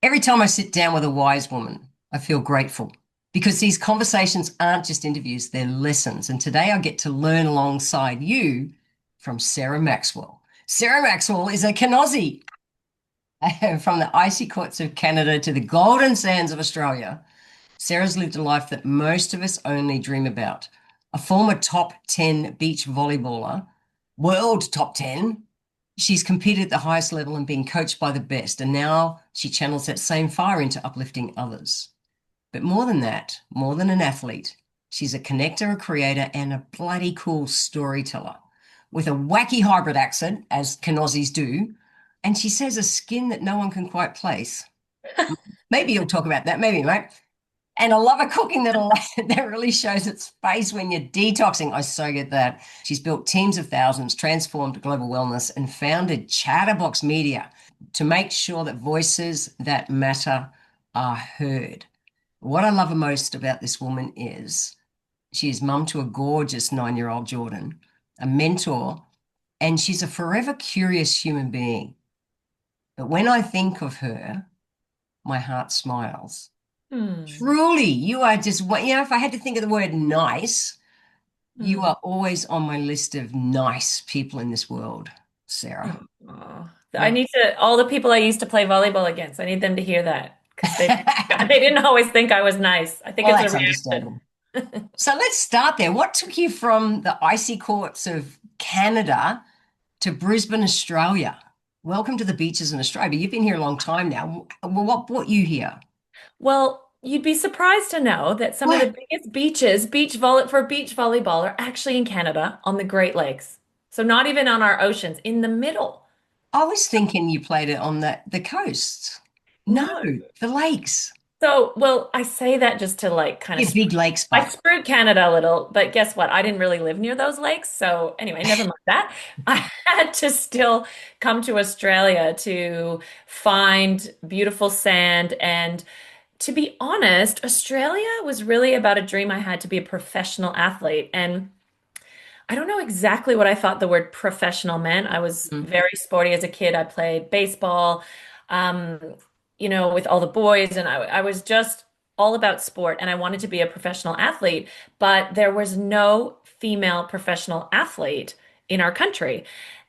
Every time I sit down with a wise woman, I feel grateful because these conversations aren't just interviews, they're lessons. And today I get to learn alongside you from Sarah Maxwell. Sarah Maxwell is a Kenosi from the icy courts of Canada to the golden sands of Australia. Sarah's lived a life that most of us only dream about. A former top 10 beach volleyballer, world top 10. She's competed at the highest level and been coached by the best. And now she channels that same fire into uplifting others. But more than that, more than an athlete, she's a connector, a creator, and a bloody cool storyteller with a wacky hybrid accent, as Canozzies do. And she says a skin that no one can quite place. Maybe you'll talk about that, maybe, mate. And I love her cooking that really shows its face when you're detoxing. I so get that. She's built teams of thousands, transformed global wellness, and founded Chatterbox Media to make sure that voices that matter are heard. What I love most about this woman is she is mum to a gorgeous 9-year-old Jordan, a mentor, and she's a forever curious human being. But when I think of her, my heart smiles. Hmm. Truly, you are just, if I had to think of the word nice, you Hmm. are always on my list of nice people in this world, Sarah. Oh, I Mm. need to, all the people I used to play volleyball against, I need them to hear that because they didn't always think I was nice. I think Well, it's a that's reaction. understandable. So let's start there. What took you from the icy courts of Canada to Brisbane, Australia? Welcome to the beaches in Australia. You've been here a long time now. Well, what brought you here? Well, you'd be surprised to know that some of the What? biggest beaches, for beach volleyball, are actually in Canada on the Great Lakes. So not even on our oceans, in the middle. I was thinking you played it on the coast. No, No. the lakes. So, well, I say that just to like kind of Yeah, big lakes, I but screwed Canada a little, but guess what? I didn't really live near those lakes. So anyway, never mind that. I had to still come to Australia to find beautiful sand. And to be honest, Australia was really about a dream I had to be a professional athlete. And I don't know exactly what I thought the word professional meant. I was mm, very sporty as a kid. I played baseball, um, with all the boys, and I was just all about sport, and I wanted to be a professional athlete, but there was no female professional athlete in our country.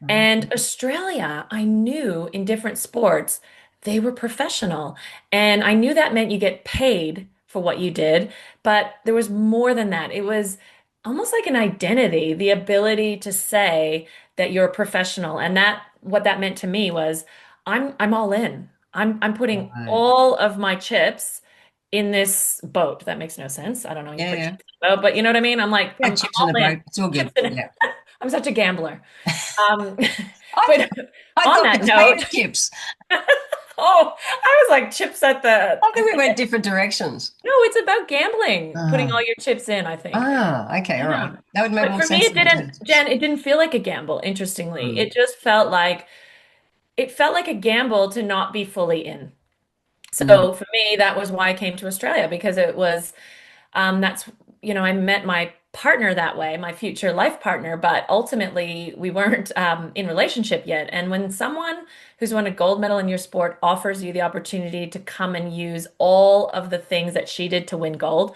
And Australia, I knew in different sports, they were professional. And I knew that meant you get paid for what you did, but there was more than that. It was almost like an identity, the ability to say that you're a professional. And that what that meant to me was I'm all in. I'm putting right. all of my chips in this boat. That makes no sense. I don't know, you Yeah, put yeah. chips in a boat, but you know what I mean? I'm like, Yeah, I'm chips in all the in. boat. It's all Chips good. in it. Yeah. I'm such a gambler. Um, I but I on thought that potato note, chips. oh, I was like chips at the, I I think we think went different directions. no, it's about gambling, putting all Ah, your chips in, I think. okay, all right. Yeah. That would make But more for me, sense it than potato didn't, chips. Jen, it didn't feel like a gamble, interestingly. Mm, It felt like a gamble to not be fully in. mm, So for me, that was why I came to Australia because it was that's, I met my partner that way, my future life partner, but ultimately we weren't in relationship yet. And when someone who's won a gold medal in your sport offers you the opportunity to come and use all of the things that she did to win gold,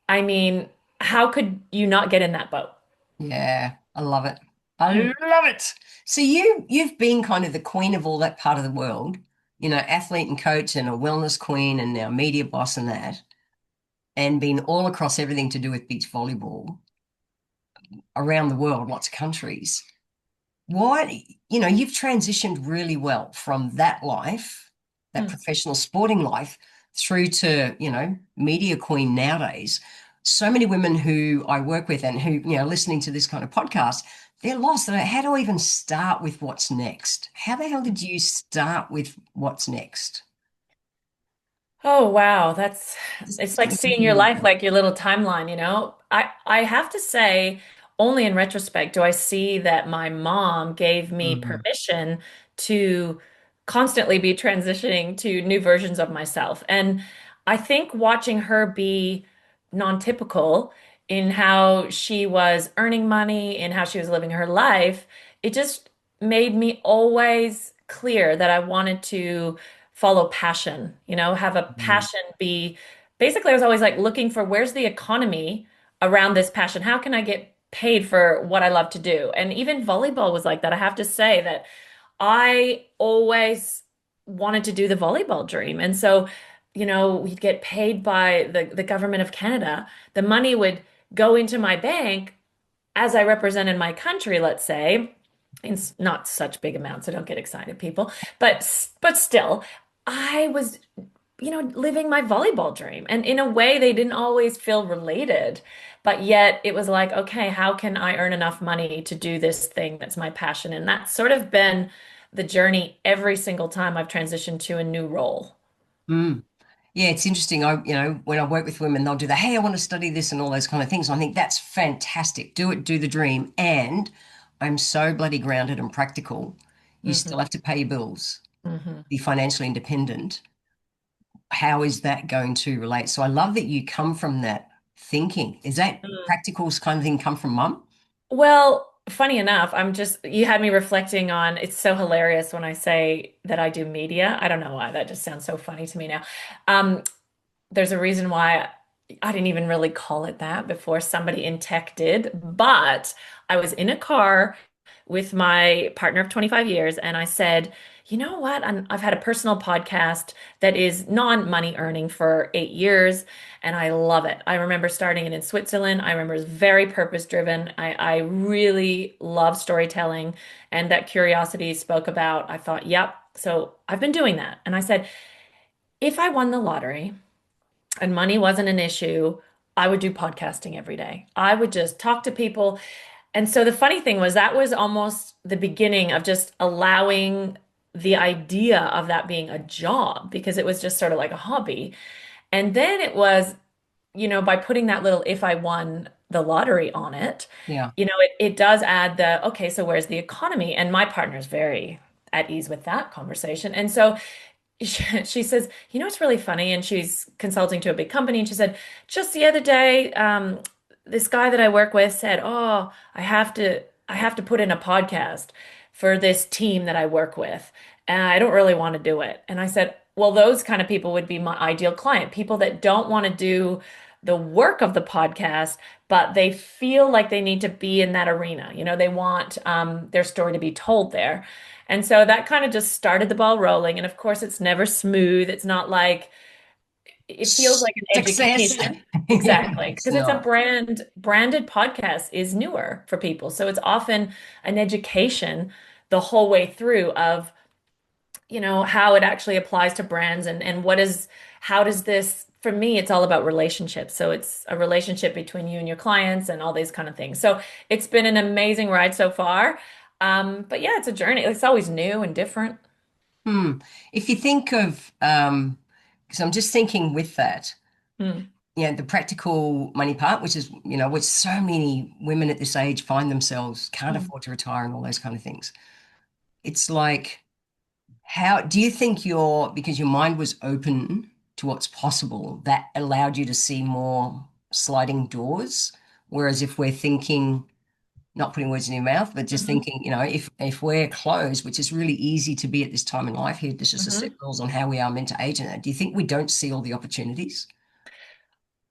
I mean, how could you not get in that boat? yeah, I love it. I Hmm. love it. So you've been kind of the queen of all that part of the world, athlete and coach and a wellness queen and now media boss and that, and been all across everything to do with beach volleyball around the world, lots of countries. Why, you've transitioned really well from that life, that Hmm. professional sporting life, through to, media queen nowadays. So many women who I work with and who, listening to this kind of podcast, they're lost. They're like, how do I even start with what's next? How the hell did you start with what's next? Oh wow, Just it's like give me seeing a your little life bit. like your little timeline. I have to say, only in retrospect do I see that my mom gave me Mhm. permission to constantly be transitioning to new versions of myself. And I think watching her be non-typical in how she was earning money, in how she was living her life, it just made me always clear that I wanted to follow passion, have a Mm. passion be basically I was always like looking for where's the economy around this passion? How can I get paid for what I love to do? And even volleyball was like that. I have to say that I always wanted to do the volleyball dream. And so, we'd get paid by the government of Canada. The money would go into my bank as I represented my country, let's say, in not such big amounts, so don't get excited, people. But still, I was, living my volleyball dream. And in a way, they didn't always feel related. But yet it was like, okay, how can I earn enough money to do this thing that's my passion? And that's sort of been the journey every single time I've transitioned to a new role. Mm. Yeah, it's interesting. When I work with women, they'll do the, hey, I want to study this and all those kind of things. I think that's fantastic. Do it, do the dream. And I'm so bloody grounded and practical. You still Hmm. have to pay your bills, Hmm. be financially independent. How is that going to relate? So I love that you come from that thinking. Is that practical kind of thing come from mum? Well, funny enough, you had me reflecting on, it's so hilarious when I say that I do media. I don't know why, that just sounds so funny to me now. Um, there's a reason why I didn't even really call it that before somebody in tech did, but I was in a car with my partner of 25 years and I said, you know what? I've had a personal podcast that is non-money earning for 8 years and I love it. I remember starting it in Switzerland. I remember it's very purpose driven. I really love storytelling and that curiosity spoke about. I thought, yep. So I've been doing that. And I said, if I won the lottery, and money wasn't an issue, I would do podcasting every day. I would just talk to people. And so the funny thing was that was almost the beginning of just allowing the idea of that being a job because it was just sort of like a hobby. And then it was, by putting that little if I won the lottery on it, Yeah. it does add the, okay, so where's the economy? And my partner's very at ease with that conversation. And so she says, it's really funny. And she's consulting to a big company. And she said, just the other day, this guy that I work with said, oh, I have to put in a podcast for this team that I work with. And I don't really want to do it. And I said, well, those kind of people would be my ideal client, people that don't want to do the work of the podcast, but they feel like they need to be in that arena. They want their story to be told there. And so that kind of just started the ball rolling. And of course, it's never smooth. It's not like it feels like an Success. education. Yeah, Exactly. it's Because it's a not. branded podcast is newer for people. So it's often an education the whole way through of, how it actually applies to brands and how does this, for me, it's all about relationships. So it's a relationship between you and your clients and all these kind of things. So it's been an amazing ride so far. But yeah, it's a journey. It's always new and different. Hmm. If you think of, because I'm just thinking with that, Hmm. the practical money part, which is, which so many women at this age find themselves can't Hmm. afford to retire and all those kind of things. It's like, how do you think because your mind was open to what's possible, that allowed you to see more sliding doors? Whereas if we're thinking, not putting words in your mouth, but just Hmm. thinking, if we're closed, which is really easy to be at this time in life here, there's just a set Hmm. rules on how we are meant to age in it. Do you think we don't see all the opportunities?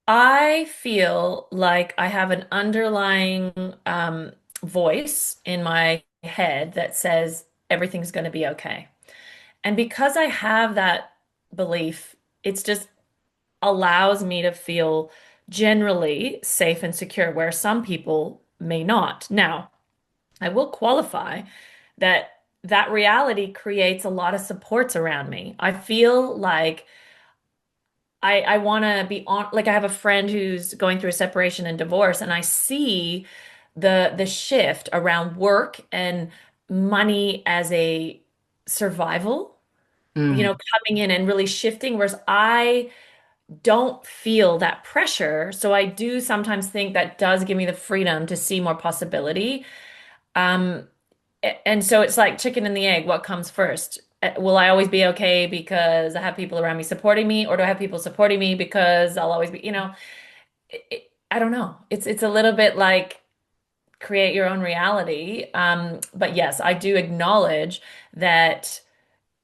I feel like I have an underlying voice in my head that says everything's going to be okay. And because I have that belief, it's just allows me to feel generally safe and secure, where some people may not. Now, I will qualify that that reality creates a lot of supports around me. I feel like I want to be on, like I have a friend who's going through a separation and divorce, and I see the shift around work and money as a survival, Mm, coming in and really shifting, whereas I don't feel that pressure. So I do sometimes think that does give me the freedom to see more possibility. Um, and so it's like chicken and the egg, what comes first? Will I always be okay because I have people around me supporting me, or do I have people supporting me because I'll always be, I don't know. It's a little bit like create your own reality. But yes, I do acknowledge that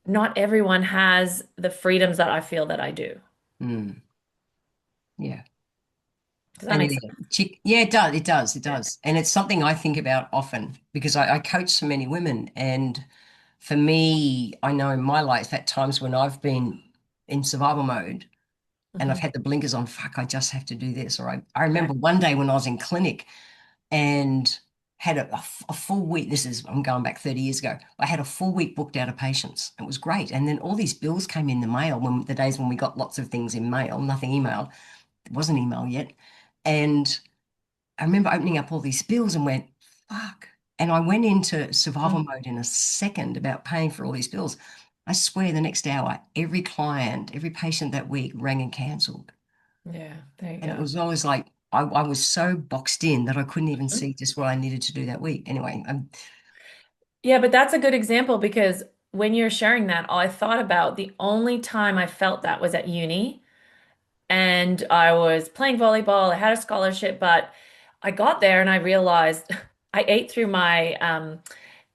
not everyone has the freedoms that I feel that I do. Mm, yeah. Does that And make sense? yeah, it does. It does. It Yeah. does. And it's something I think about often because I coach so many women. And for me, I know in my life, at times when I've been in survival mode and I've Mhm. had the blinkers on, fuck, I just have to do this. Or I Yeah. remember one day when I was in clinic and had a full week. I'm going back 30 years ago. I had a full week booked out of patients. It was great. And then all these bills came in the mail when the days when we got lots of things in mail, nothing emailed. It wasn't email yet. And I remember opening up all these bills and went, fuck. And I went into survival Mm. mode in a second about paying for all these bills. I swear the next hour, every client, every patient that week rang and cancelled. Yeah, there you And it go. was always like, I was so boxed in that I couldn't even see just what I needed to do that week. Anyway, Yeah, but that's a good example because when you're sharing that, I thought about the only time I felt that was at uni. And I was playing volleyball. I had a scholarship, but I got there and I realized I ate through my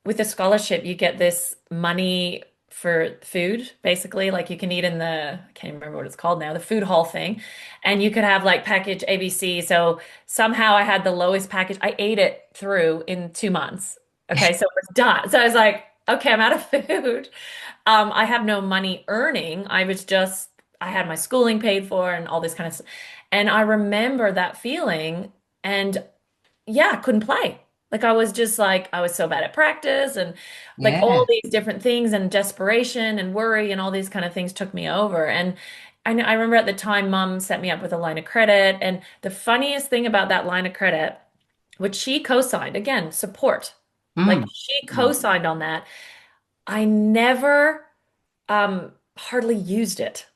with a scholarship, you get this money for food, basically. Like you can eat in the, I can't remember what it's called now, the food hall thing. And you could have like package ABC. So somehow I had the lowest package. I ate it through in 2 months. Okay, so it was done. So I was like, okay, I'm out of food. I have no money earning. I had my schooling paid for and all this kind of stuff. And I remember that feeling. And yeah, I couldn't play. Like I was just like I was so bad at practice and like all yeah, these different things and desperation and worry and all these kind of things took me over. And I remember at the time mom set me up with a line of credit. And the funniest thing about that line of credit, which she co-signed, again, support. Like mm, she mm. co-signed on that. I never hardly used it.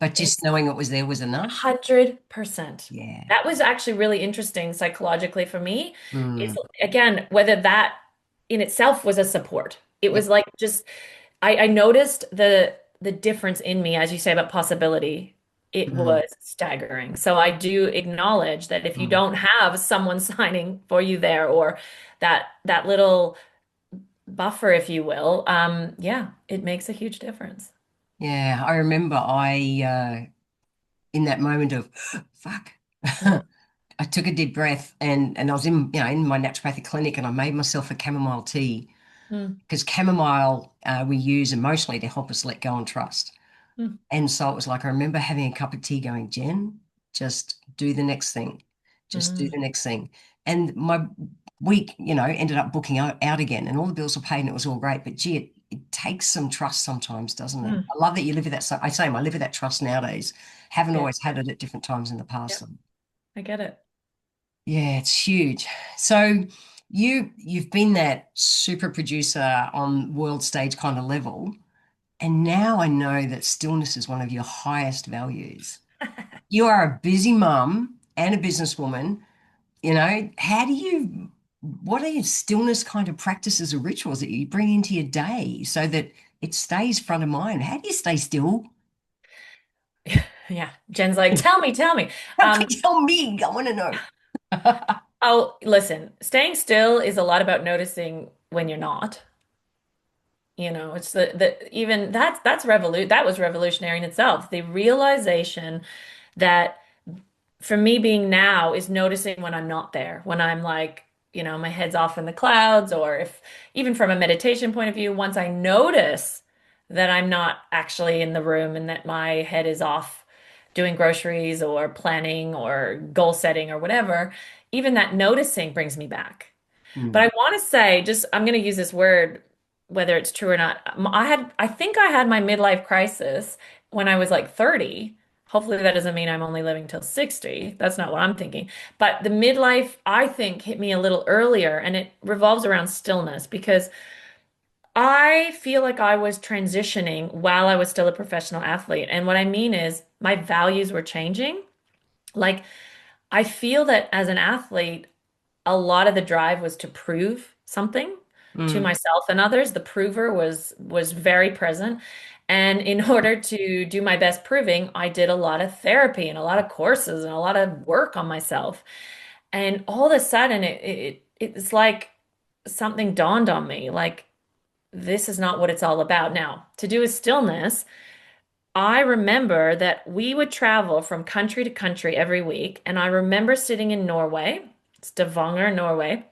But just knowing it was there was enough. 100%. Yeah. That was actually really interesting psychologically for me. Is Mm, again, whether that in itself was a support. It was yep. like just I noticed the difference in me, as you say about possibility. It Mm, was staggering. So I do acknowledge that if you mm. don't have someone signing for you there or that little buffer, if you will, yeah, it makes a huge difference. Yeah, I remember in that moment of fuck. Mm, I took a deep breath and I was in my naturopathic clinic and I made myself a chamomile tea mm, because chamomile we use emotionally to help us let go and trust. mm, And so it was like I remember having a cup of tea going, Jen, just do the next thing. Just do mm. the next thing. And my week, ended up booking out again and all the bills were paid and it was all great. But gee, it takes some trust sometimes, doesn't it? Mm. I love that you live with that. So I say I live with that trust nowadays. Haven't Yeah, always had it at different times in the past. yeah, I get it. Yeah, it's huge. So you've been that super producer on world stage kind of level, and now I know that stillness is one of your highest values. You are a busy mum and a businesswoman. How do you, what are your stillness kind of practices or rituals that you bring into your day so that it stays front of mind? How do you stay still? Yeah. Jen's like, tell me, tell me. Okay, Um, tell me. I want to know. oh, listen, staying still is a lot about noticing when you're not. It's the even that was revolutionary in itself. The realization that for me being now is noticing when I'm not there, when I'm like, my head's off in the clouds, or if even from a meditation point of view, once I notice that I'm not actually in the room and that my head is off doing groceries or planning or goal setting or whatever, even that noticing brings me back. But Mm, I want to say, just I'm going to use this word, whether it's true or not. I think I had my midlife crisis when I was like 30. Hopefully that doesn't mean I'm only living till 60. That's not what I'm thinking. But the midlife, I think, hit me a little earlier, and it revolves around stillness because I feel like I was transitioning while I was still a professional athlete. And what I mean is my values were changing. Like, I feel that as an athlete, a lot of the drive was to prove something to mm, myself and others. The prover was very present. And in order to do my best proving, I did a lot of therapy and a lot of courses and a lot of work on myself. And all of a sudden it's like something dawned on me. Like this is not what it's all about. Now, to do with stillness, I remember that we would travel from country to country every week. And I remember sitting in Norway, Stavanger, Norway.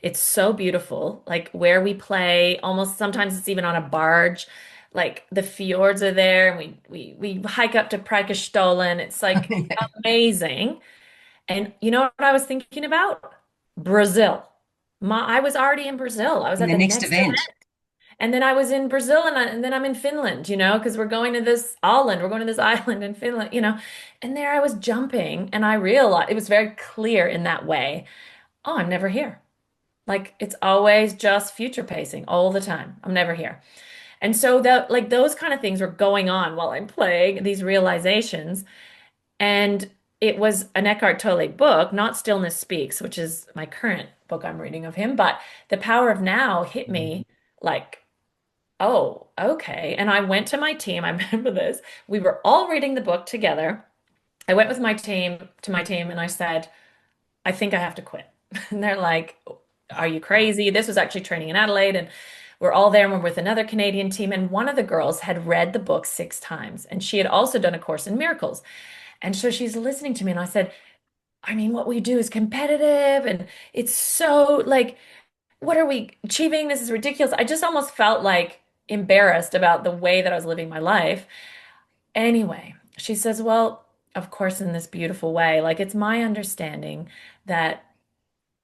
It's so beautiful. Like where we play, almost sometimes it's even on a barge. Like the fjords are there, and we hike up to Preikestolen. It's like amazing. And you know what I was thinking about? Brazil. I was already in Brazil. I was In at the the next next event. event. And then I was in Brazil, and then I'm in Finland, because we're going to this island. We're going to this island in Finland. And there I was jumping, and I realized it was very clear in that way. Oh, I'm never here. Like it's always just future pacing all the time. I'm never here. And so that like those kind of things were going on while I'm playing these realizations. And it was an Eckhart Tolle book, not Stillness Speaks, which is my current book I'm reading of him, but The Power of Now hit me like, oh, okay. And I went to my team. I remember this. We were all reading the book together. I went with my team, and I said, I think I have to quit. And they're like, are you crazy? This was actually training in Adelaide, and we're all there and we're with another Canadian team. And one of the girls had read the book 6 times, and she had also done a course in miracles. And so she's listening to me, and I said, I mean, what we do is competitive, and it's so like, what are we achieving? This is ridiculous. I just almost felt like embarrassed about the way that I was living my life. Anyway, she says, well, of course, in this beautiful way, like it's my understanding that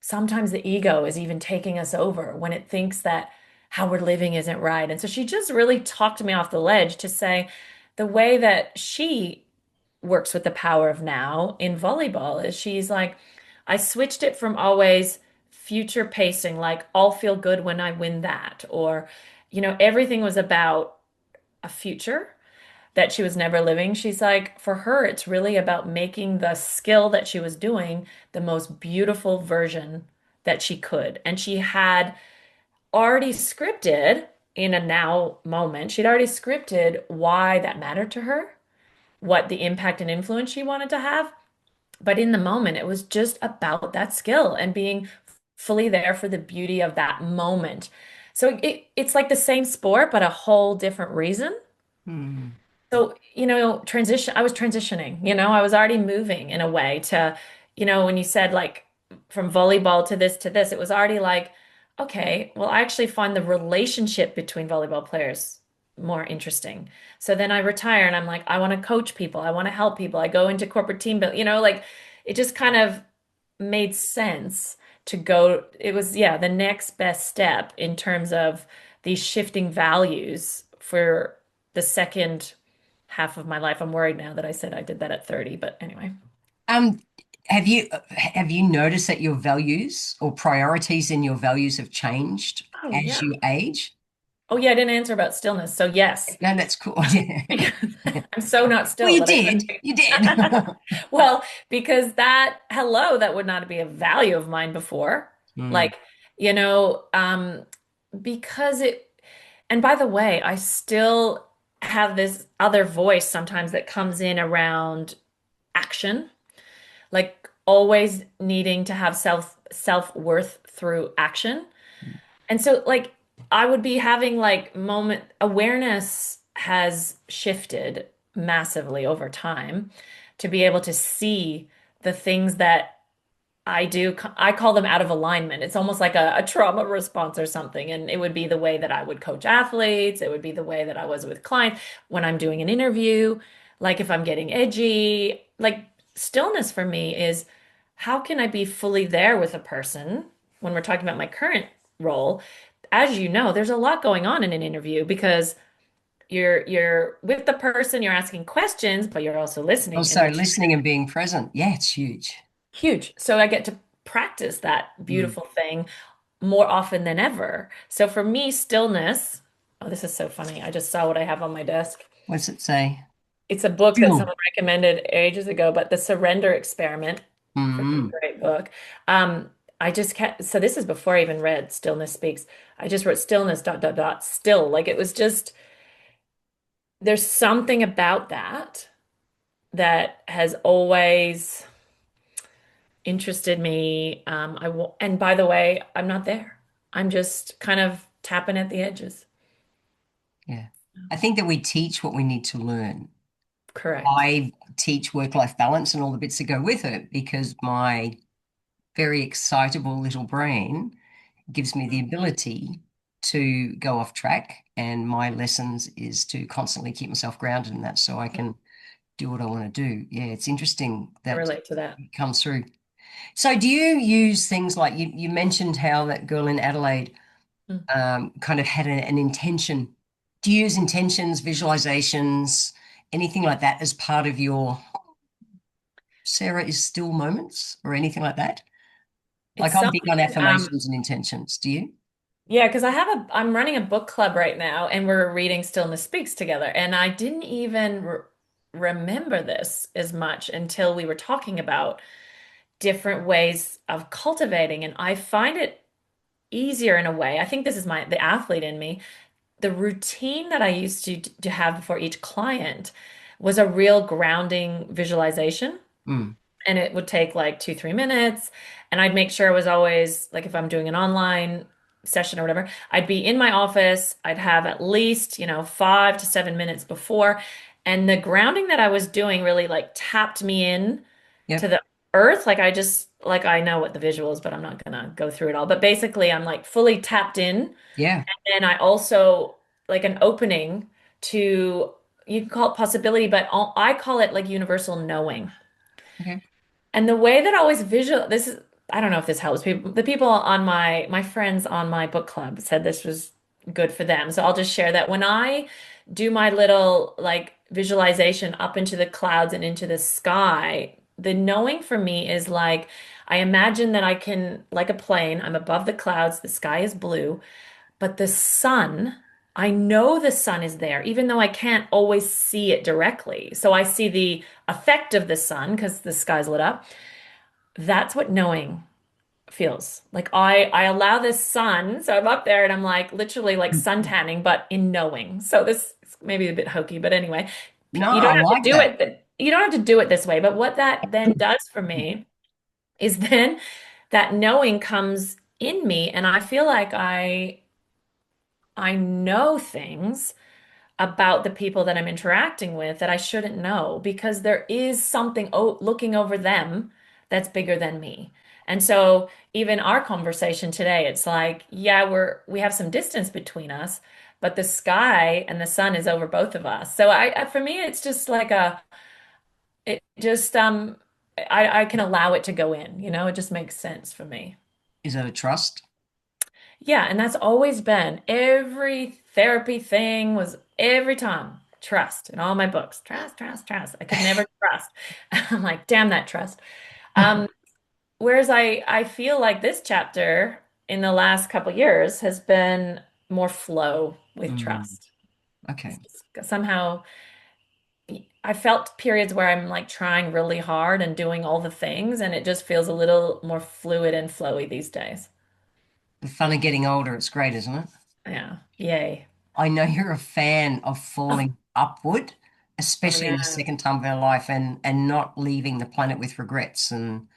sometimes the ego is even taking us over when it thinks that how we're living isn't right. And so she just really talked me off the ledge to say the way that she works with the power of now in volleyball is she's like, I switched it from always future pacing, like I'll feel good when I win that, or, everything was about a future that she was never living. She's like, for her, it's really about making the skill that she was doing the most beautiful version that she could. And she had already scripted in a now moment, she'd already scripted why that mattered to her, what the impact and influence she wanted to have. But in the moment, it was just about that skill and being fully there for the beauty of that moment. So it's like the same sport, but a whole different reason. Hmm. So, I was transitioning, I was already moving in a way to, when you said like from volleyball to this, it was already like, okay, well, I actually find the relationship between volleyball players more interesting. So then I retire and I'm like, I want to coach people. I want to help people. I go into corporate team build, like it just kind of made sense to go. It was, yeah, the next best step in terms of these shifting values for the second half of my life. I'm worried now that I said I did that at 30, but anyway. Um, have you noticed that your values or priorities in your values have changed Oh as yeah. you age? Oh yeah, I didn't answer about stillness. So yes, No, that's cool. Yeah. I'm so not Well, still you that I did. You did. couldn't. Well, because that would not be a value of mine before. Hmm. Like, you know, um, because and by the way, I still have this other voice sometimes that comes in around action, like always needing to have self-worth through action. And so like I would be having like moment awareness has shifted massively over time to be able to see the things that I do. I call them out of alignment. It's almost like a trauma response or something. And it would be the way that I would coach athletes. It would be the way that I was with clients when I'm doing an interview. Like if I'm getting edgy, like stillness for me is how can I be fully there with a person when we're talking about my current role? As you know, there's a lot going on in an interview because you're with the person, you're asking questions, but you're also listening and Also, returning. listening and being present. Yeah, it's huge. Huge. So I get to practice that Hmm. beautiful thing more often than ever. So for me, stillness, oh, this is so funny. I just saw what I have on my desk. What's it say? It's a book that Still. someone recommended ages ago, but The Surrender Experiment, freaking Hmm. great book. Um, I just can't, so this is before I even read Stillness Speaks. I just wrote stillness dot dot dot still. Like it was just, there's something about that that has always interested me. And by the way, I'm not there. I'm just kind of tapping at the edges. Yeah. I think that we teach what we need to learn. Correct. I teach work-life balance and all the bits that go with it because my very excitable little brain gives me the ability to go off track. And my lessons is to constantly keep myself grounded in that so I can do what I want to do. Yeah, it's interesting I that relate to that. it comes through. So do you use things like you mentioned how that girl in Adelaide Mm. kind of had an intention? Do you use intentions, visualizations, anything like that as part of your Sarah is still moments or anything like that? It's Like I'm big on something, affirmations and intentions. Do you? yeah, because I'm running a book club right now and we're reading Stillness Speaks together. And I didn't even re remember this as much until we were talking about different ways of cultivating. And I find it easier in a way. I think this is the athlete in me. The routine that I used to have before each client was a real grounding visualization. Mm, And it would take like 2, 3 minutes. And I'd make sure it was always like if I'm doing an online session or whatever, I'd be in my office. I'd have at least, 5 to 7 minutes before. And the grounding that I was doing really like tapped me in to yep. the earth. Like I just, like I know what the visual is, but I'm not gonna go through it all. But basically, I'm like fully tapped in. Yeah. And I also like an opening to, you can call it possibility, but I call it like universal knowing. Okay. And the way that I always visual this is I don't know if this helps people. The people on my friends on my book club said this was good for them. So I'll just share that when I do my little like visualization up into the clouds and into the sky, the knowing for me is like I imagine that I can like a plane, I'm above the clouds, the sky is blue, but the sun, I know the sun is there, even though I can't always see it directly. So I see the effect of the sun because the sky's lit up. That's what knowing feels like. I allow this sun, so I'm up there and I'm like literally like sun tanning, but in knowing. So this is maybe a bit hokey, but anyway, No, you I don't have to like do that. it. You don't have to do it this way. But what that then does for me is then that knowing comes in me, and I feel like I know things about the people that I'm interacting with that I shouldn't know because there is something looking over them that's bigger than me. And so even our conversation today, it's like, yeah, we have some distance between us, but the sky and the sun is over both of us. So for me, it's just like it just I can allow it to go in, it just makes sense for me. Is that a trust? Yeah, and that's always been every therapy thing was every time trust in all my books. Trust, trust, trust. I could never trust. I'm like, damn that trust. Um, whereas I feel like this chapter in the last couple years has been more flow with Mm, trust. okay. Somehow I felt periods where I'm like trying really hard and doing all the things, and it just feels a little more fluid and flowy these days. The fun of getting older, it's great, isn't it? Yeah. Yay. I know you're a fan of falling upward, Oh especially in the yeah. second time of our life and not leaving the planet with regrets and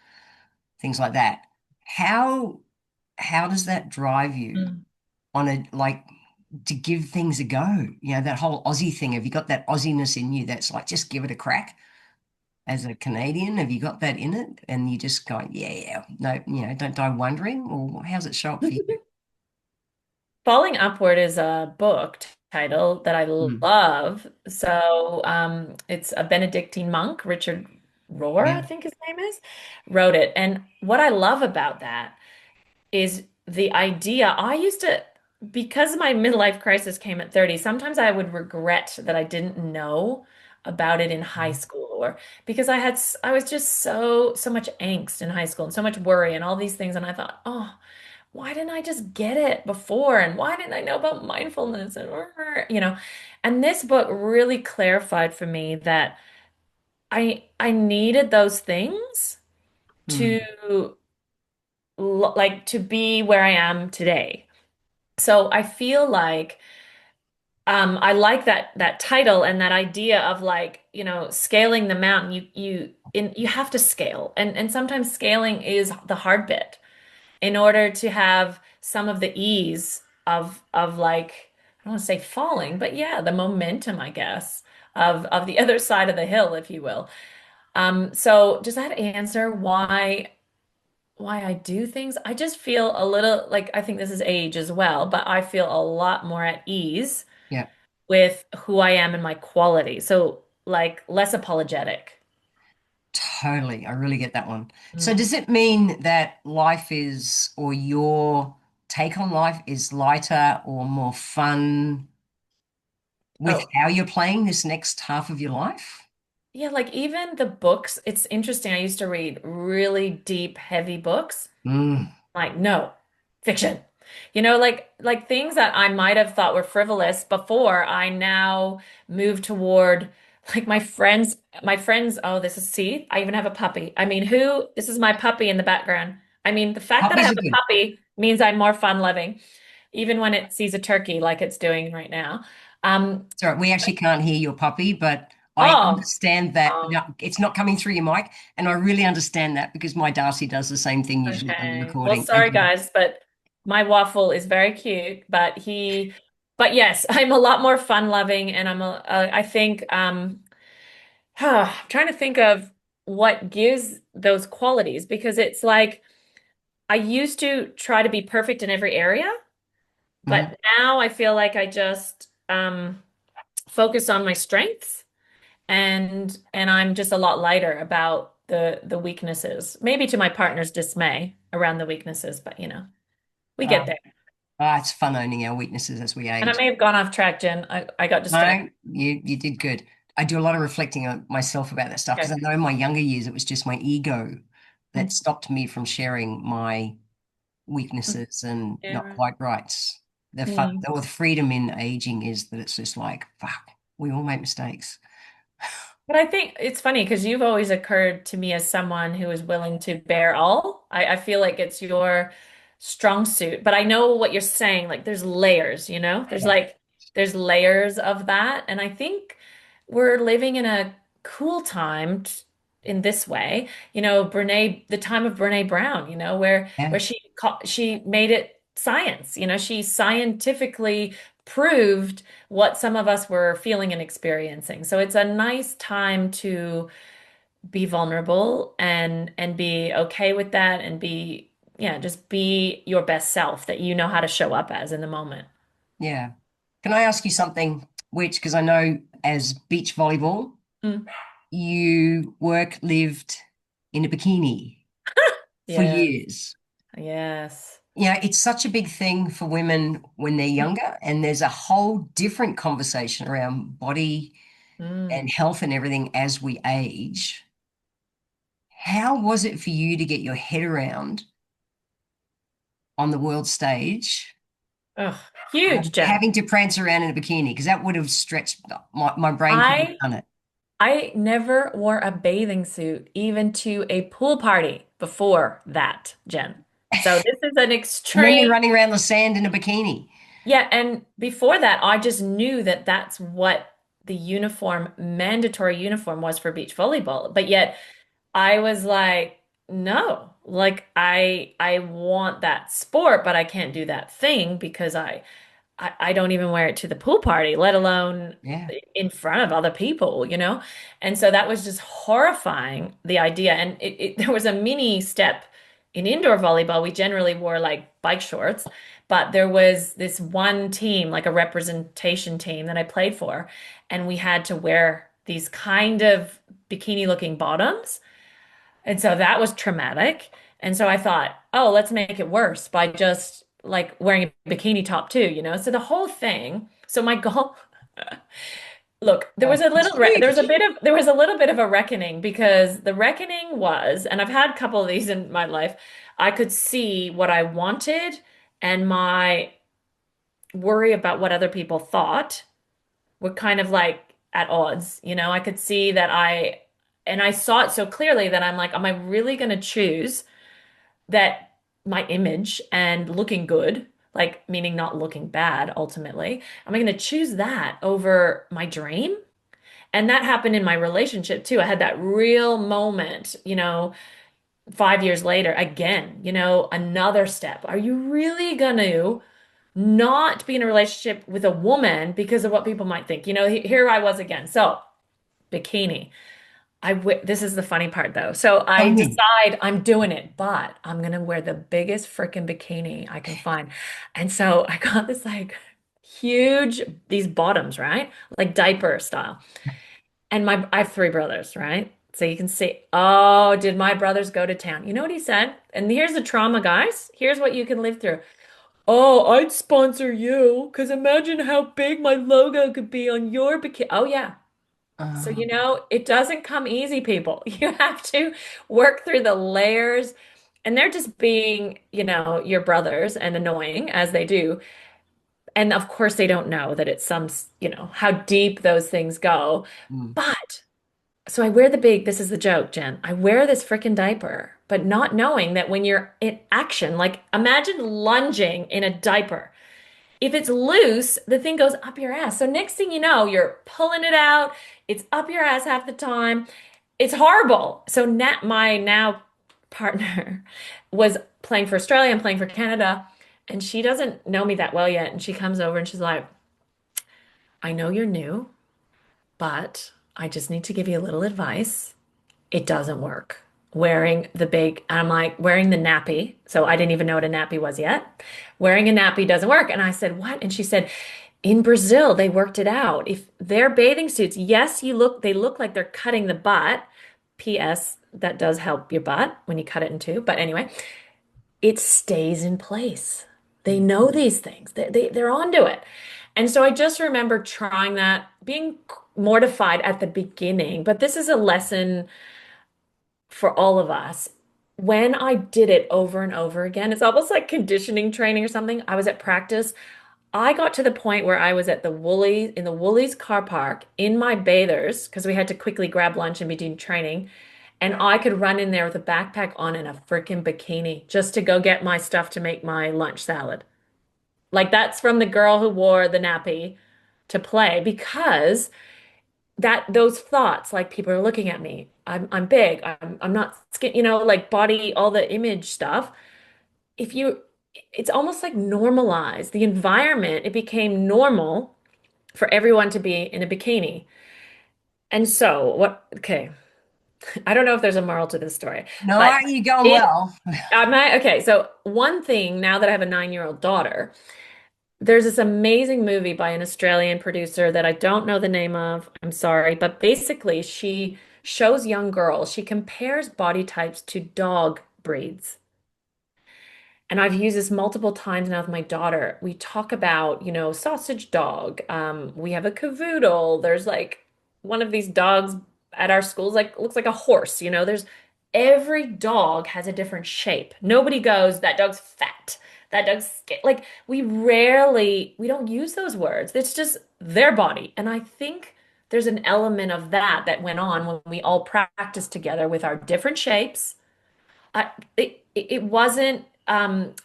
things like that. How how does that drive you Mm. on a like to give things a go? You know, that whole Aussie thing. Have you got that Aussiness in you that's like just give it a crack? As a Canadian, have you got that in it? And you just go, yeah, yeah, no, don't die wondering, or how's it show up for you? Falling Upward is a book title that I Mm, love. So it's a Benedictine monk, Richard Rohr, yeah. I think his name is, wrote it. And what I love about that is the idea. I used to, because my midlife crisis came at 30, sometimes I would regret that I didn't know about it in high school or because I was just so much angst in high school and so much worry and all these things. And I thought, oh, why didn't I just get it before? And why didn't I know about mindfulness and this book really clarified for me that I needed those things Mm, to like to be where I am today. So I feel like I like that title and that idea of like, scaling the mountain. You have to scale. And sometimes scaling is the hard bit in order to have some of the ease of like I don't want to say falling, but yeah, the momentum, I guess, of the other side of the hill, if you will. So does that answer why I do things? I just feel a little like I think this is age as well, but I feel a lot more at ease Yeah, with who I am and my quality. So like less apologetic. totally. I really get that one. So Mm. does it mean that life is, or your take on life is lighter or more fun with Oh, how you're playing this next half of your life? yeah, like even the books, it's interesting. I used to read really deep, heavy books. Mm. Like, no, fiction. Like things that I might have thought were frivolous before, I now move toward like my friends, oh, this is see, I even have a puppy. I mean, this is my puppy in the background. I mean, the fact that I Puppies have are a good. puppy means I'm more fun loving, even when it sees a turkey like it's doing right now. Um, Sorry, we actually can't hear your puppy, but I oh, understand that oh, no, it's not coming through your mic, and I really understand that because my Darcy does the same thing usually on the okay. Well, recording. sorry Okay. guys, but my waffle is very cute, but yes, I'm a lot more fun loving and I think I'm trying to think of what gives those qualities because it's like I used to try to be perfect in every area, Mhm. but now I feel like I just focus on my strengths and I'm just a lot lighter about the weaknesses. Maybe to my partner's dismay around the weaknesses, but we Uh, get there. it's fun owning our weaknesses as we And I age. may have gone off track, Jen. I got distracted. No, you did good. I do a lot of reflecting on myself about that stuff because I Okay. know in my younger years it was just my ego that Mm. stopped me from sharing my weaknesses and Yeah, not right. quite rights. The fun Mm. or the freedom in aging is that it's just like, fuck, we all make mistakes. But I think it's funny because you've always occurred to me as someone who is willing to bear all. I feel like it's your strong suit, but I know what you're saying. Like there's layers, There's Yeah. like there's layers of that, and I think we're living in a cool time in this way. The time of Brene Brown, where Yeah. she made it science. She scientifically proved what some of us were feeling and experiencing. So it's a nice time to be vulnerable and be okay with that and be yeah, just be your best self that you know how to show up as in the moment. Yeah. Can I ask you something, which, because I know as beach volleyball, Mm. you lived in a bikini for Yeah. years. Yes. Yeah, it's such a big thing for women when they're younger, and there's a whole different conversation around body Mm. and health and everything as we age. How was it for you to get your head around on the world stage, Oh, huge, Jen. having to prance around in a bikini? Because that would have stretched my brain couldn't I have done it. I never wore a bathing suit even to a pool party before that, Jen. So this is an And then you're extreme. running around the sand in a bikini. Yeah, and before that, I just knew that that's what the mandatory uniform was for beach volleyball. But yet I was like, no, like I want that sport, but I can't do that thing because I don't even wear it to the pool party, let alone Yeah, in front of other people. And so that was just horrifying, the idea. And there was a mini step in indoor volleyball. We generally wore like bike shorts, but there was this one team, like a representation team that I played for, and we had to wear these kind of bikini looking bottoms. And so that was traumatic. And so I thought, oh, let's make it worse by just like wearing a bikini top too. So the whole thing. So my goal, look, it's huge. there was a little bit of a reckoning because the reckoning was, and I've had a couple of these in my life, I could see what I wanted and my worry about what other people thought were kind of like at odds. I could see that and I saw it so clearly that I'm like, am I really going to choose that my image and looking good, like meaning not looking bad ultimately, am I going to choose that over my dream? And that happened in my relationship too. I had that real moment, 5 years later, again, another step. Are you really going to not be in a relationship with a woman because of what people might think. Here I was again. So, bikini. This is the funny part though. So Tell I me. decide I'm doing it, but I'm gonna wear the biggest freaking bikini I can find. And so I got this like huge, these bottoms, right? Like diaper style. And I have three brothers, right? So you can see, oh, did my brothers go to town? You know what he said? And here's the trauma, guys. Here's what you can live through. Oh, I'd sponsor you because imagine how big my logo could be on your bikini. Oh, yeah. So, Uh, it doesn't come easy, people. You have to work through the layers, and they're just being, your brothers and annoying as they do. And of course, they don't know that it's how deep those things go. mm, But so I wear this is the joke, Jen. I wear this freaking diaper, but not knowing that when you're in action, like imagine lunging in a diaper. If it's loose, the thing goes up your ass. So next thing you know, you're pulling it out. It's up your ass half the time. It's horrible. So my now partner was playing for Australia and playing for Canada, and she doesn't know me that well yet. And she comes over and she's like, I know you're new, but I just need to give you a little advice. It doesn't work. I'm like, wearing the nappy. So I didn't even know what a nappy was yet. Wearing a nappy doesn't work. And I said, what? And she said, in Brazil, they worked it out. If their bathing suits, yes, they look like they're cutting the butt. P.S. That does help your butt when you cut it in two. But anyway, it stays in place. They mm, know these things. They're onto it. And so I just remember trying that, being mortified at the beginning. But this is a lesson for all of us. When I did it over and over again, it's almost like conditioning training or something. I was at practice. I got to the point where I was at in the Woolies car park in my bathers because we had to quickly grab lunch in between training. And I could run in there with a backpack on and a freaking bikini just to go get my stuff to make my lunch salad. Like that's from the girl who wore the nappy to play because those thoughts, like people are looking at me. I'm big. I'm not skin, like body, all the image stuff. If you It's almost like normalized. The environment, it became normal for everyone to be in a bikini. And so okay, I don't know if there's a moral to this story, no, but you're going it, well. okay, so one thing now that I have a 9-year-old daughter, there's this amazing movie by an Australian producer that I don't know the name of. I'm sorry, but basically she shows young girls, she compares body types to dog breeds. And I've used this multiple times now with my daughter. We talk about, sausage dog. We have a cavoodle. There's like one of these dogs at our schools, like looks like a horse. There's every dog has a different shape. Nobody goes, that dog's fat. That dog's like we don't use those words. It's just their body. And I think there's an element of that went on when we all practiced together with our different shapes. It wasn't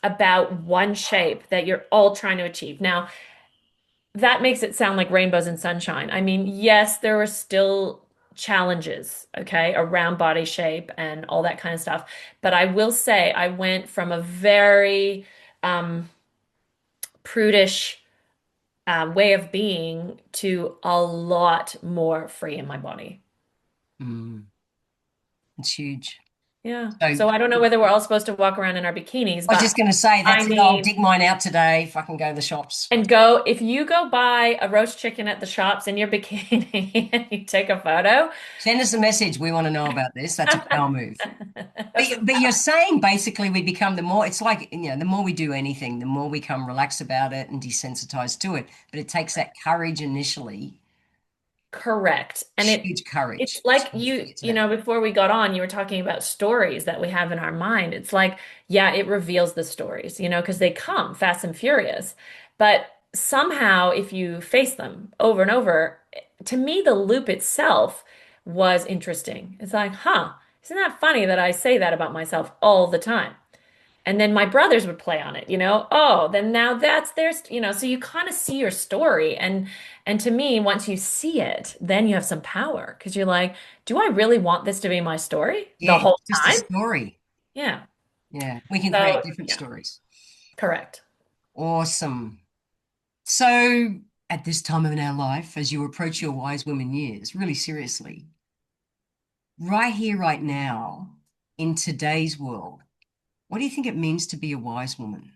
about one shape that you're all trying to achieve. Now, that makes it sound like rainbows and sunshine. I mean, yes, there were still challenges, okay, around body shape and all that kind of stuff. But I will say I went from a very um, prudish way of being to a lot more free in my body. Mm, it's huge. Yeah. So I So I don't know whether we're all supposed to walk around in our bikinis, was but just going to say, I that's it. I'll mean, dig mine out today if I can go to the shops. if you go buy a roast chicken at the shops in your bikini and you take a photo, Send us a message. We want to know about this. That's a power move. But, that's but you're saying basically we become the more, it's like, the more we do anything, the more we come relaxed about it and desensitized to it. But it takes that courage initially, correct. And huge it's courage like to get to that. before we got on, you were talking about stories that we have in our mind. It's like, yeah, it reveals the stories, because they come fast and furious. But somehow, if you face them over and over, to me, the loop itself was interesting. It's like, huh, isn't that funny that I say that about myself all the time? And then my brothers would play on it. Oh, then now that's so you kind of see your story. And to me, once you see it, then you have some power because you're like, do I really want this to be my story the Yeah, whole just a time? story. Yeah. Yeah, we can create So different yeah, stories. correct. Awesome. So, at this time in our life, as you approach your wise women years, really seriously, right here, right now, in today's world, what do you think it means to be a wise woman?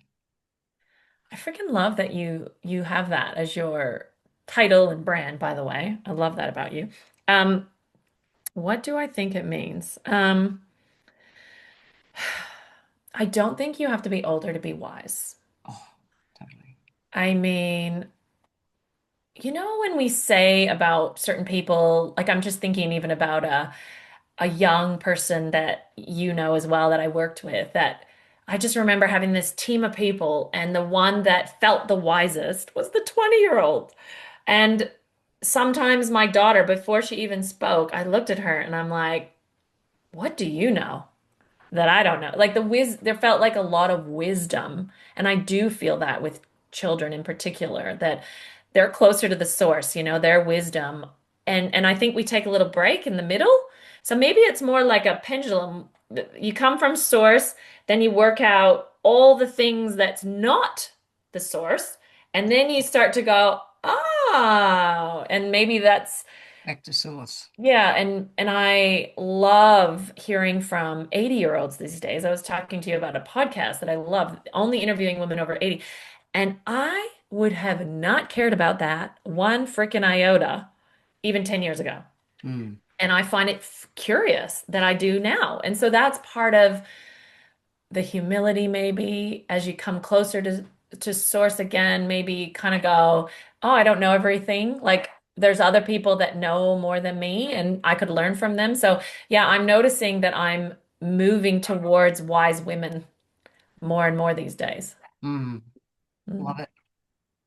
I freaking love that you have that as your title and brand, by the way. I love that about you. Um, what do I think it means? I don't think you have to be older to be wise. Oh, totally. I mean, when we say about certain people, like I'm just thinking even about a young person that you know as well that I worked with, that I just remember having this team of people, and the one that felt the wisest was the 20-year-old. And sometimes my daughter, before she even spoke, I looked at her and I'm like, what do you know that I don't know? Like there felt like a lot of wisdom. And I do feel that with children in particular, that they're closer to the source, their wisdom. And I think we take a little break in the middle. So maybe it's more like a pendulum. You come from source, then you work out all the things that's not the source, and then you start to go, oh, and maybe that's Back to source. yeah, and I love hearing from 80-year-olds these days. I was talking to you about a podcast that I love, only interviewing women over 80, and I would have not cared about that one freaking iota even 10 years ago. Mm, And I find it curious that I do now. And so that's part of the humility, maybe as you come closer to source again, maybe kind of go, oh, I don't know everything. Like there's other people that know more than me and I could learn from them. So yeah, I'm noticing that I'm moving towards wise women more and more these days. mm, love Mm, it.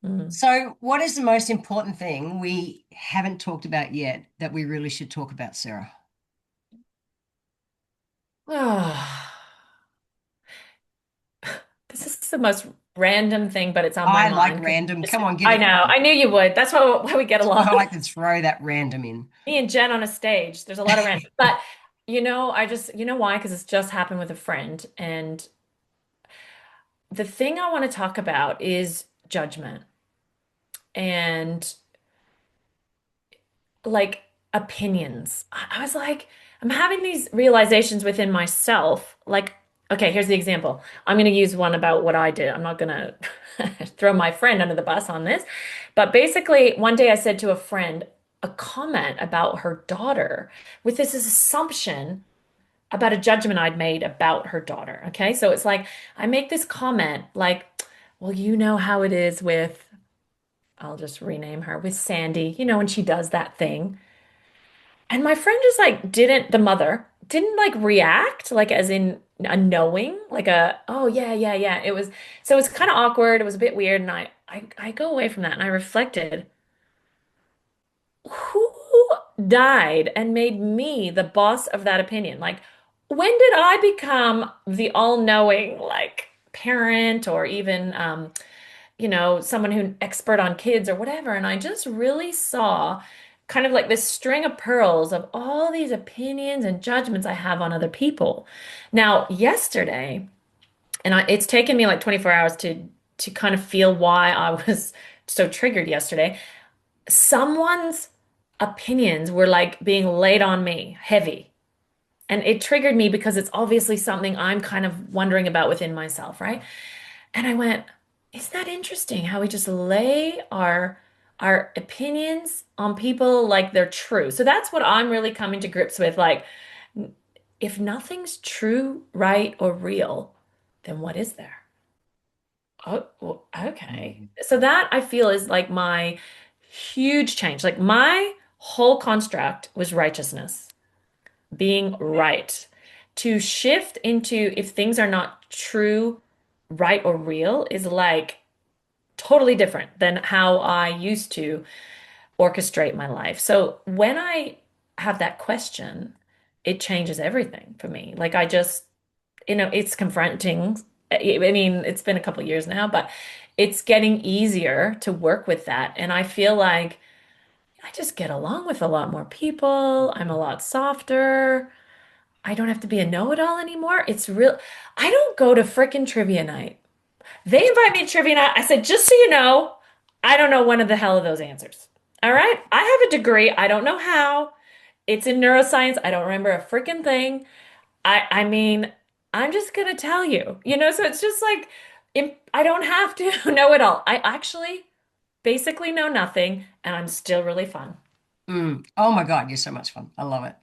mm. So, what is the most important thing we haven't talked about yet that we really should talk about, Sarah? Oh, this is the most random thing, but it's on my I like mind because random. Come on, give I it know, to me. I knew you would. That's why we get That's why along. I like to throw that random in. Me and Jen on a stage. There's a lot of random. But I just, why? Because it's just happened with a friend. And the thing I want to talk about is judgment and like opinions. I was like, I'm having these realizations within myself. Like, okay, here's the example. I'm going to use one about what I did. I'm not going to throw my friend under the bus on this. But basically, one day I said to a friend a comment about her daughter with this assumption about a judgment I'd made about her daughter. Okay. So it's like, I make this comment like, well, you know how it is with, I'll just rename her with Sandy, when she does that thing. And my friend just like the mother didn't like react, like as in a knowing, like oh yeah, yeah, yeah. So it was kind of awkward. It was a bit weird. And I go away from that and I reflected, who died and made me the boss of that opinion? Like, when did I become the all-knowing, like, parent or even, someone who expert on kids or whatever? And I just really saw kind of like this string of pearls of all these opinions and judgments I have on other people. Now, yesterday, it's taken me like 24 hours to kind of feel why I was so triggered yesterday. Someone's opinions were like being laid on me heavy. And it triggered me because it's obviously something I'm kind of wondering about within myself, right? And I went, isn't that interesting how we just lay our opinions on people like they're true? So that's what I'm really coming to grips with. Like, if nothing's true, right, or real, then what is there? Oh, well, okay. Mm, So that I feel is like my huge change. Like my whole construct was righteousness, being right. To shift into if things are not true, right, or real is like totally different than how I used to orchestrate my life. So when I have that question, it changes everything for me. Like I just it's confronting. I mean, it's been a couple of years now, but it's getting easier to work with that. And I feel like I just get along with a lot more people. I'm a lot softer. I don't have to be a know-it-all anymore. It's real. I don't go to frickin' trivia night. They invite me to trivia night. I said, just so you know, I don't know one of the hell of those answers. All right. I have a degree. I don't know how. It's in neuroscience. I don't remember a freaking thing. I mean, I'm just gonna tell you, so it's just like I don't have to know it all. I actually basically know nothing, and I'm still really fun. Oh my God, you're so much fun. I love it.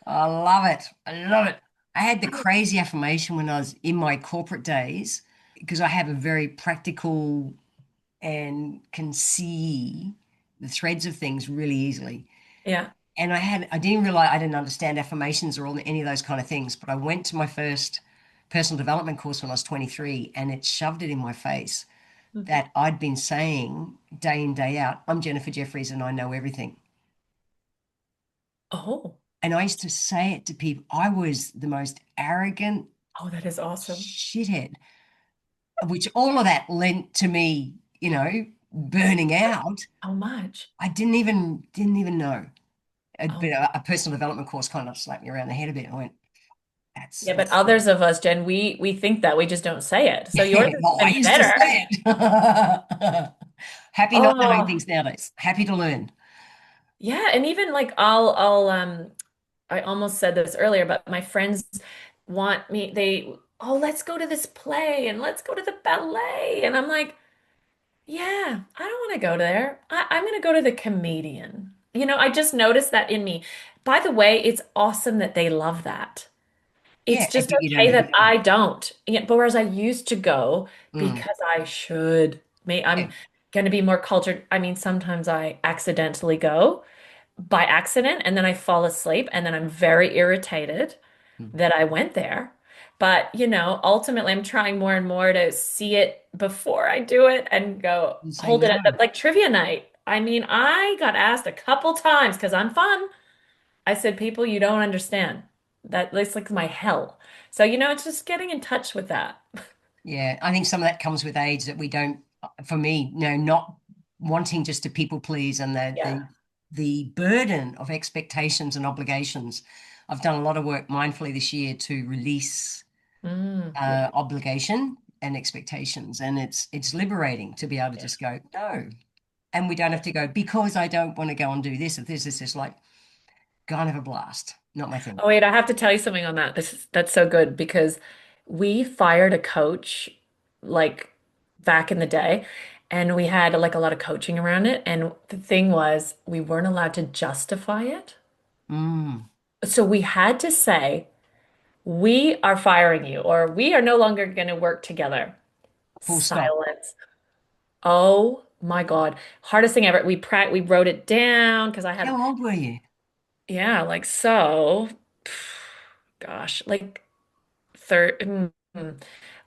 I love it. I love it. I had the crazy affirmation when I was in my corporate days because I have a very practical and can see the threads of things really easily. Yeah. And I didn't realize I didn't understand affirmations or all, any of those kind of things. But I went to my first personal development course when I was 23 and it shoved it in my face Mhm. that I'd been saying day in, day out, I'm Jennifer Jefferies and I know everything. Oh, And I used to say it to people. I was the most arrogant oh, that is awesome. shithead, which all of that lent to me, burning out. How much? I didn't even know. Oh, A personal development course kind of slapped me around the head a bit. I went, yeah, but that's others of us, Jen, we think that we just don't say it. So yours is well, I even used to better. say it. Happy not knowing Oh, things nowadays. Happy to learn. yeah, and even like I almost said this earlier, but my friends want me, oh, let's go to this play and let's go to the ballet. And I'm like, yeah, I don't want to go there. I'm going to go to the comedian. I just noticed that in me. By the way, it's awesome that they love that. It's Yeah, just but you don't okay have that to. I don't. Yeah, but whereas I used to go Mm, because I should. yeah. I'm going to be more cultured. I mean, sometimes I accidentally go by accident and then I fall asleep and then I'm very irritated Mm. that I went there. But, ultimately I'm trying more and more to see it before I do it and go You say hold it no. at like trivia night. I mean, I got asked a couple times because I'm fun. I said, people, you don't understand. That's like my hell. So, it's just getting in touch with that. Yeah, I think some of that comes with age that we don't, for me, not wanting just to people please and Yeah. the burden of expectations and obligations. I've done a lot of work mindfully this year to release Yeah. obligation and expectations, and it's liberating to be able to Yeah. just go no, and we don't have to go because I don't want to go and do this. If this is just like go and have a blast, not my thing. Oh, wait, I have to tell you something on that. That's so good because we fired a coach like back in the day and we had like a lot of coaching around it. And the thing was, we weren't allowed to justify it. Mm, So we had to say, we are firing you or we are no longer going to work together. full stop. Silence. Oh my God. Hardest thing ever. We wrote it down because I had, How old were you? yeah, like so, gosh, like third,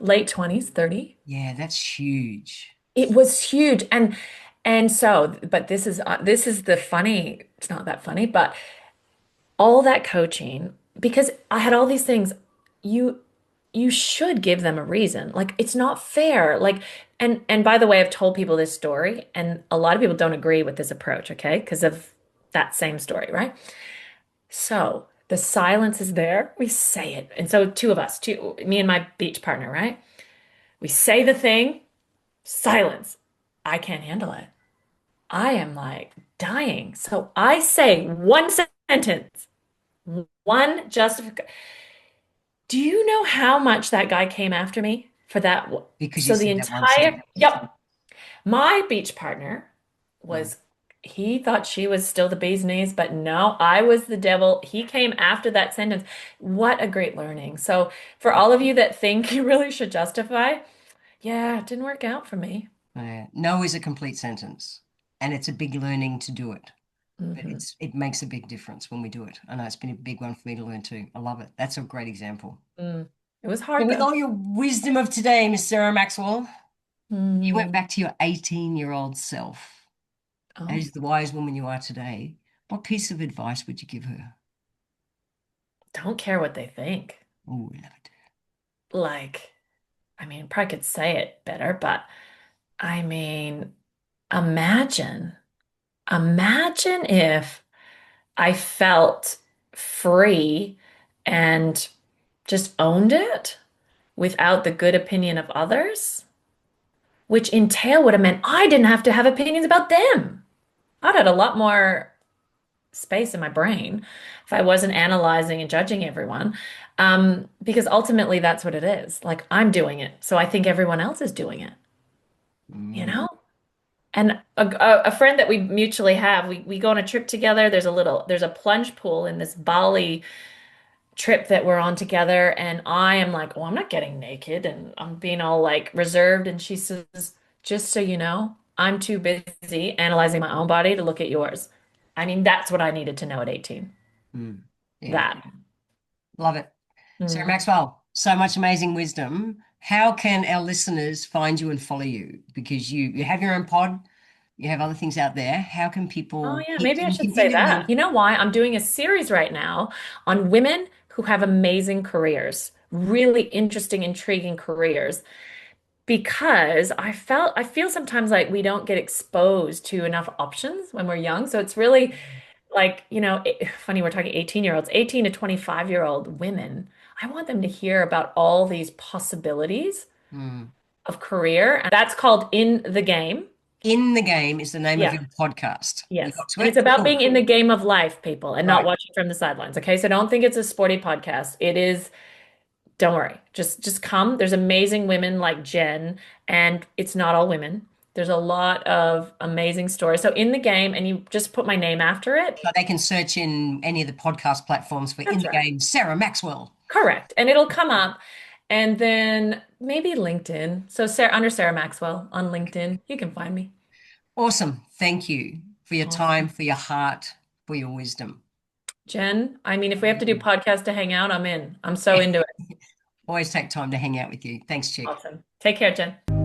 late 20s, 30. Yeah, that's huge. It was huge. And so, but this is the funny, it's not that funny, but all that coaching, because I had all these things, you you should give them a reason. Like it's not fair. Like and by the way, I've told people this story, and a lot of people don't agree with this approach, okay? Because of that same story, right? So the silence is there. We say it. And so two of us, me and my beach partner, right? We say the thing, silence. I can't handle it. I am like dying. So I say one sentence, one justification. Do you know how much that guy came after me for that? Because you So the said that one entire, sentence. yep, my beach partner Mm. was, he thought she was still the bee's knees, but no, I was the devil. He came after that sentence. What a great learning. So for all of you that think you really should justify, yeah, it didn't work out for me. No is a complete sentence, and it's a big learning to do it. But Hmm. it makes a big difference when we do it. I know it's been a big one for me to learn too. I love it. That's a great example. Mm. It was So hard with though. all your wisdom of today, Miss Sarah Maxwell, you went Mm. back to your 18-year-old self. Oh, As the wise woman you are today, what piece of advice would you give her? don't care what they think. Oh, I love it. Like, I mean, probably could say it better, but I mean, imagine, imagine if I felt free and just owned it without the good opinion of others. which in tail would have meant I didn't have to have opinions about them. I'd had a lot more space in my brain if I wasn't analyzing and judging everyone. Because ultimately that's what it is. Like I'm doing it. So I think everyone else is doing it, you Mm. know? And a friend that we mutually have, we go on a trip together. There's a plunge pool in this Bali trip that we're on together. And I am like, oh, I'm not getting naked. And I'm being all like reserved. And she says, just so you know, I'm too busy analyzing my own body to look at yours. I mean, that's what I needed to know at 18. Mm. Yeah, That. love it. Sarah Mm. Maxwell, so much amazing wisdom. How can our listeners find you and follow you? Because you have your own pod, you have other things out there. How can Oh, people yeah, keep maybe I can should say continue to that. You know why? I'm doing a series right now on women who have amazing careers, really interesting, intriguing careers. Because I feel sometimes like we don't get exposed to enough options when we're young. So it's really like, funny, we're talking 18-year-olds, 18 to 25-year-old women. I want them to hear about all these possibilities Mm. of career. And that's called In the Game. In the Game is the name of Yeah. your podcast. You Yes. got to And it's it? about Cool. being in the game of life, people, and not Right. watching from the sidelines. Okay. So don't think it's a sporty podcast. It is, don't worry. Just come. There's amazing women like Jen, and it's not all women. There's a lot of amazing stories. So in the game, and you just put my name after it. So they can search in any of the podcast platforms for In That's the right. Game, Sarah Maxwell. Correct. And it'll come up. And then maybe LinkedIn. So Sarah under Sarah Maxwell on LinkedIn, you can find me. Awesome. Thank you for your time, Awesome. for your heart, for your wisdom. Jen, I mean, if we have to do podcasts to hang out, I'm in. I'm so into it. Always take time to hang out with you. Thanks, chick. Awesome. Take care, Jen.